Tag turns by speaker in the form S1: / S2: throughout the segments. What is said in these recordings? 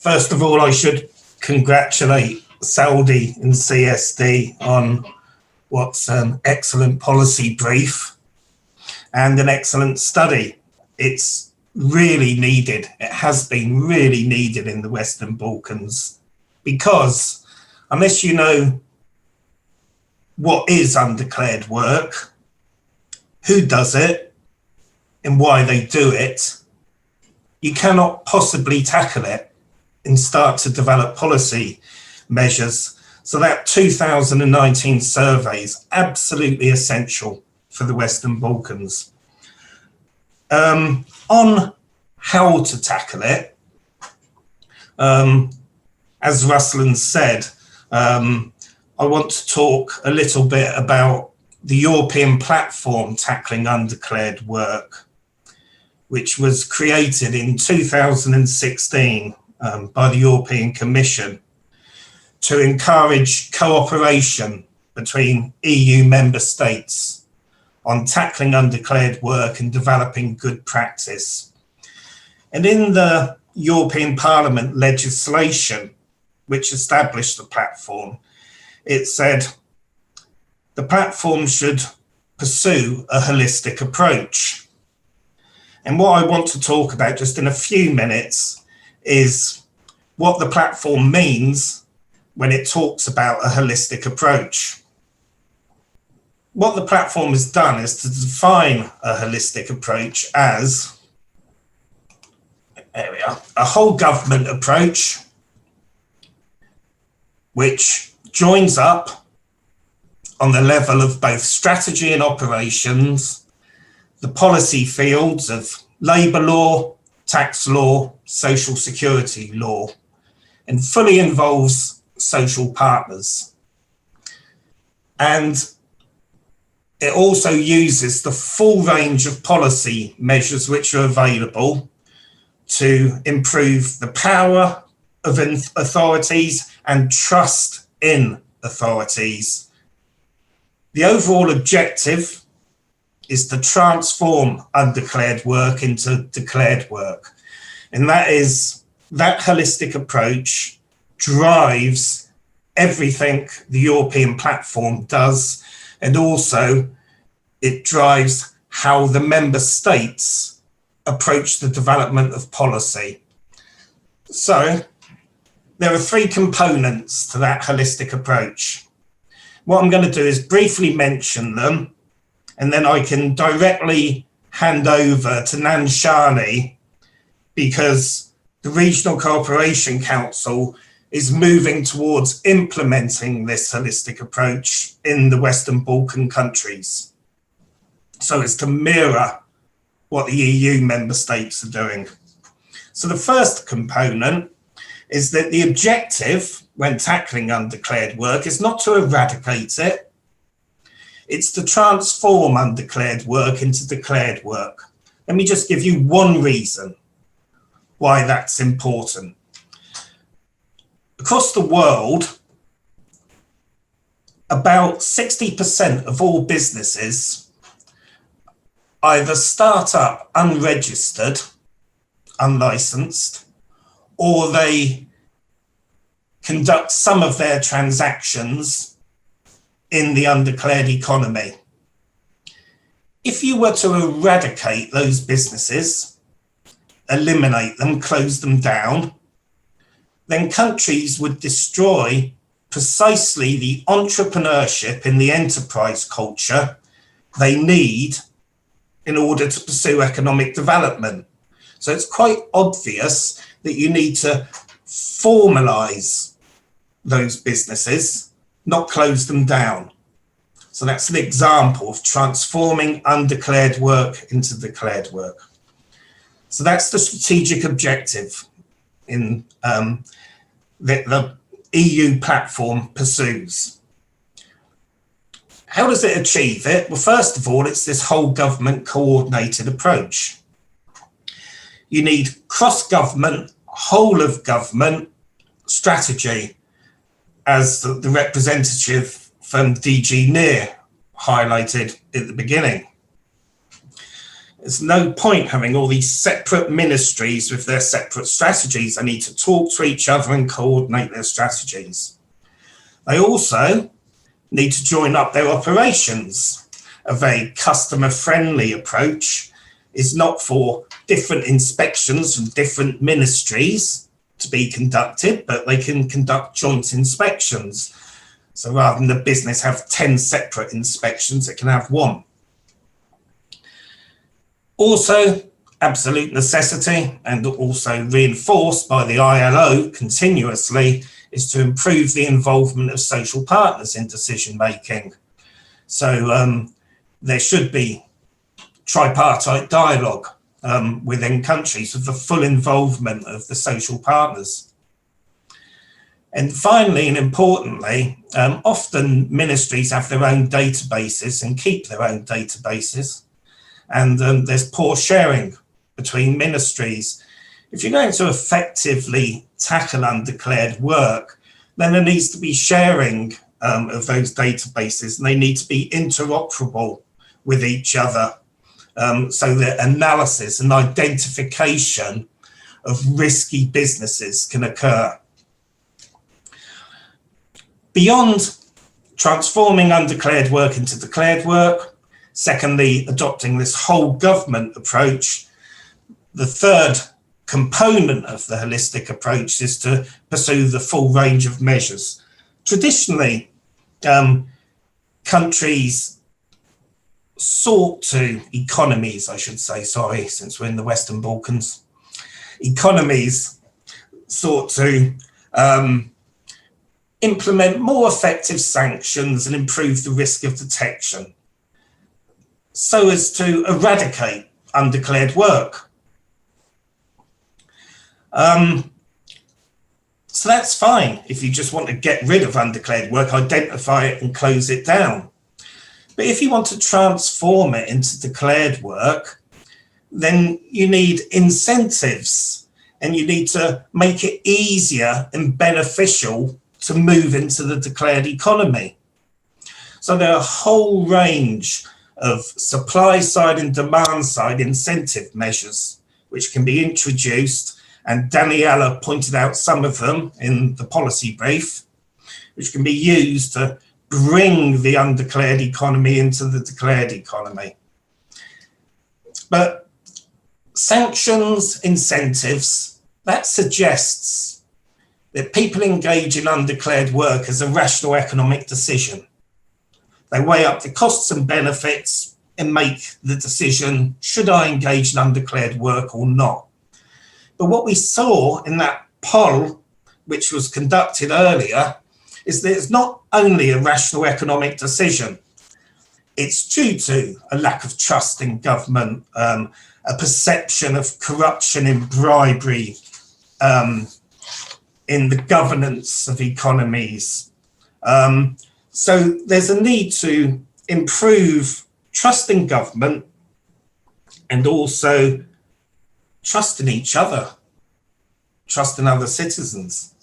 S1: First of all, I should congratulate Seldi and CSD on what's an excellent policy brief and an excellent study. It's really needed. It has been really needed in the Western Balkans, because unless you know what is undeclared work, who does it, and why they do it, you cannot possibly tackle it and start to develop policy measures. So that 2019 survey is absolutely essential for the Western Balkans. On how to tackle it, as Ruslan said, I want to talk a little bit about the European platform tackling undeclared work, which was created in 2016 by the European Commission to encourage cooperation between EU member states on tackling undeclared work and developing good practice. And in the European Parliament legislation, which established the platform, it said the platform should pursue a holistic approach. And what I want to talk about just in a few minutes is what the platform means when it talks about a holistic approach. What the platform has done is to define a holistic approach as, there we are, a whole government approach which joins up on the level of both strategy and operations, the policy fields of labour law, tax law, social security law, and fully involves social partners. And it also uses the full range of policy measures which are available to improve the power of authorities and trust in authorities. The overall objective is to transform undeclared work into declared work. And that holistic approach drives everything the European platform does, and also it drives how the member states approach the development of policy. So there are three components to that holistic approach. What I'm going to do is briefly mention them, and then I can directly hand over to Nanshani, because the Regional Cooperation Council is moving towards implementing this holistic approach in the Western Balkan countries. So it's to mirror what the EU member states are doing. So the first component is that the objective when tackling undeclared work is not to eradicate it, it's to transform undeclared work into declared work. Let me just give you one reason why that's important. Across the world, about 60% of all businesses either start up unregistered, unlicensed, or they conduct some of their transactions in the undeclared economy. If you were to eradicate those businesses, eliminate them, close them down, then countries would destroy precisely the entrepreneurship and the enterprise culture they need in order to pursue economic development. So it's quite obvious that you need to formalise those businesses, not close them down. So that's an example of transforming undeclared work into declared work. So that's the strategic objective in that the EU platform pursues. How does it achieve it? Well, first of all, it's this whole government coordinated approach. You need cross-government, whole of government strategy, as the representative from DG NEAR highlighted at the beginning. There's no point having all these separate ministries with their separate strategies. They need to talk to each other and coordinate their strategies. They also need to join up their operations. A very customer-friendly approach is not for different inspections from different ministries to be conducted, but they can conduct joint inspections. So rather than the business have 10 separate inspections, it can have one. Also, absolute necessity, and also reinforced by the ILO continuously, is to improve the involvement of social partners in decision making. So there should be tripartite dialogue within countries with the full involvement of the social partners. And finally, and importantly, often ministries have their own databases and keep their own databases. And there's poor sharing between ministries. If you're going to effectively tackle undeclared work, then there needs to be sharing of those databases, and they need to be interoperable with each other, so that analysis and identification of risky businesses can occur. Beyond transforming undeclared work into declared work, secondly, adopting this whole government approach, the third component of the holistic approach is to pursue the full range of measures. Traditionally, countries economies, I should say, sorry, since we're in the Western Balkans, economies sought to implement more effective sanctions and improve the risk of detection, so as to eradicate undeclared work. So that's fine if you just want to get rid of undeclared work, identify it and close it down. But if you want to transform it into declared work, then you need incentives, and you need to make it easier and beneficial to move into the declared economy. So there are a whole range of supply side and demand side incentive measures which can be introduced, and Daniela pointed out some of them in the policy brief, which can be used to bring the undeclared economy into the declared economy. But sanctions, incentives, that suggests that people engage in undeclared work as a rational economic decision. They weigh up the costs and benefits and make the decision, should I engage in undeclared work or not? But what we saw in that poll, which was conducted earlier, is that it's not only a rational economic decision. It's due to a lack of trust in government, a perception of corruption and bribery in the governance of economies. So there's a need to improve trust in government and also trust in each other, trust in other citizens.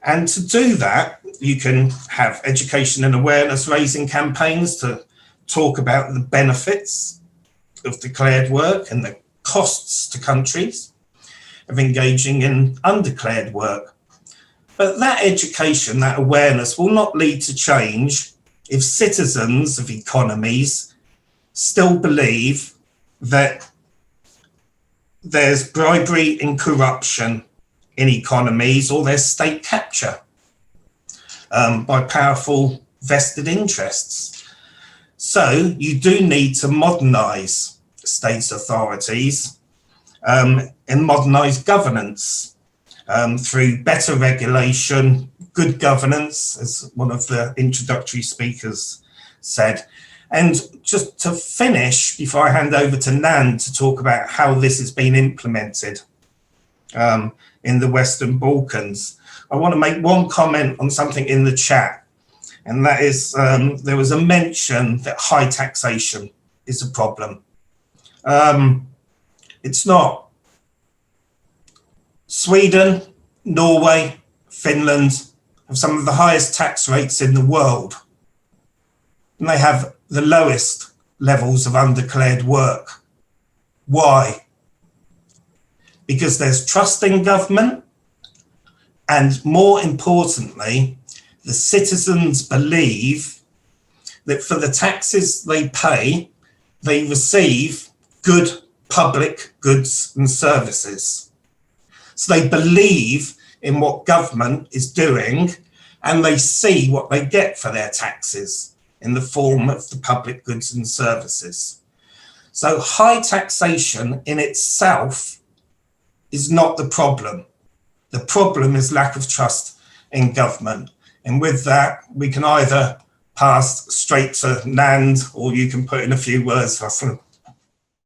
S1: And to do that, you can have education and awareness raising campaigns to talk about the benefits of declared work and the costs to countries of engaging in undeclared work. But that education, that awareness will not lead to change if citizens of economies still believe that there's bribery and corruption in economies, or there's state capture by powerful vested interests. So you do need to modernise states' authorities and modernise governance through better regulation, good governance, as one of the introductory speakers said. And just to finish, before I hand over to Nan to talk about how this has been implemented in the Western Balkans, I want to make one comment on something in the chat. And that is, there was a mention that high taxation is a problem. It's not. Sweden, Norway, Finland have some of the highest tax rates in the world. And they have the lowest levels of undeclared work. Why? Because there's trust in government, and more importantly, the citizens believe that for the taxes they pay, they receive good public goods and services. So they believe in what government is doing, and they see what they get for their taxes in the form of the public goods and services. So high taxation in itself is not the problem. The problem is lack of trust in government. And with that, we can either pass straight to Nand, or you can put in a few words, Russell.